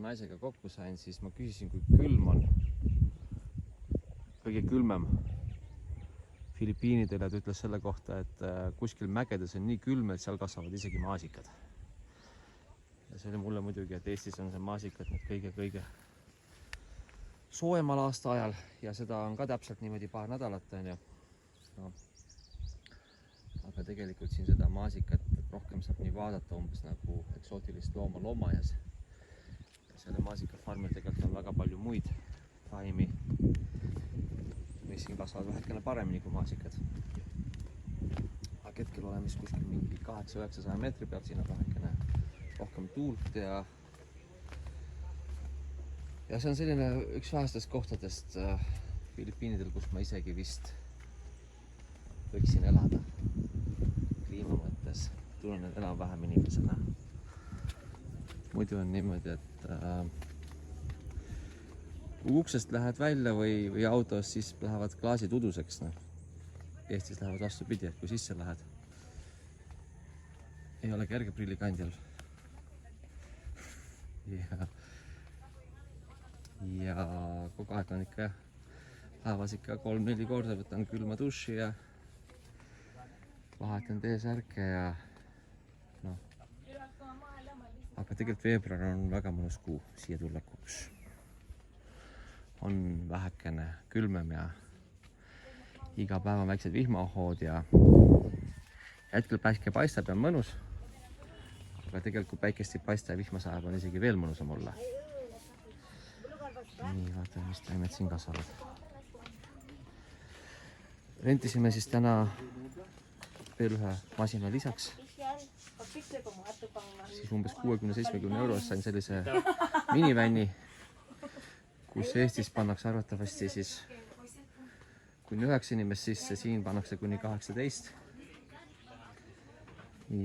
naisega kokku sain, siis ma küsisin, kui külm on. Kõige külmem Filipiinidel, ja ta ütles selle kohta, et kuskil mägedes on nii külm, et seal kasvavad isegi maasikad. Ja see oli mulle muidugi, et Eestis on see maasikad nüüd kõige soojemal aasta ajal ja seda on ka täpselt niimoodi paar nädalat, on ju. No. Aga tegelikult siin seda maasikat rohkem saab nii vaadata umbes nagu eksootilist looma loomaaias. Selle maasikafarmil tegelikult on väga palju muid taimi, mis siin kasvavad vähekene paremini kui maasikad. Aga hetkel oleme kuskil mingi 800-900 meetri peal, siin on vähekene rohkem tuult ja see on selline üks vähestest kohtadest Filipiinidel, kus ma isegi vist võiksin elada kliima mõttes. Tunnen enam-vähem inimesena. Muidu on niimoodi, et kui uksest lähed välja või autos, siis lähevad klaasid uduseks. No. Eestis lähevad vastupidi, et kui sisse lähed, ei ole kerge prillikandjal. Ja kogu aeg on ikka päevas ikka 3-4 korda võtan külma duši ja vahetan T-särke ja noh. Aga tegelikult veebruar on väga mõnus kuu siia tullekuks. On vähekene külmem ja iga päev on väiksed vihmahood ja hetkel päike paistab ja on mõnus. Aga tegelikult kui päikest ei paista ja vihma sajab, on isegi veel mõnusam olla. Nii, vaatame, mis taimed siin kasvavad. Rentisime siis täna veel ühe masina lisaks. Siis umbes 60-70 eurost sain sellise minivänni, kus Eestis pannakse arvatavasti siis kuni 9 inimest sisse, siin pannakse kuni 18.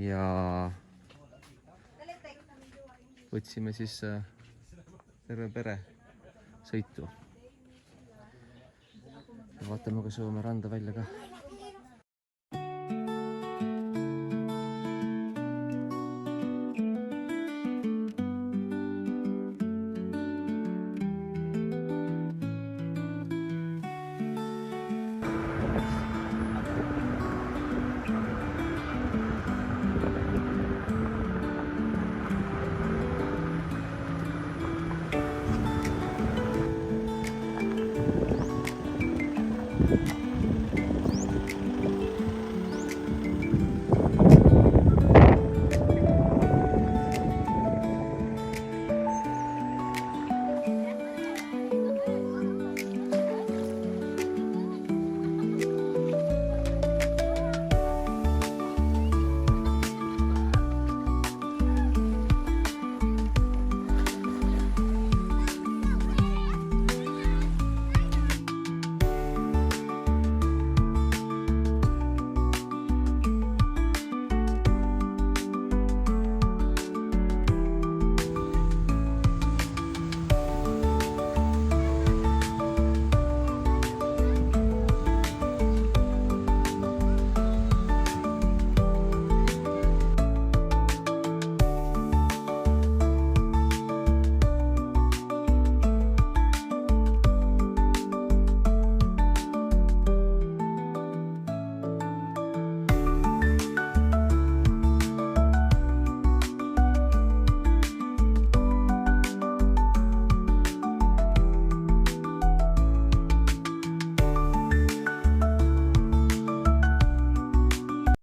Ja võtsime siis terve pere sõitu. Ja vaatame, kas jõuame randa välja ka.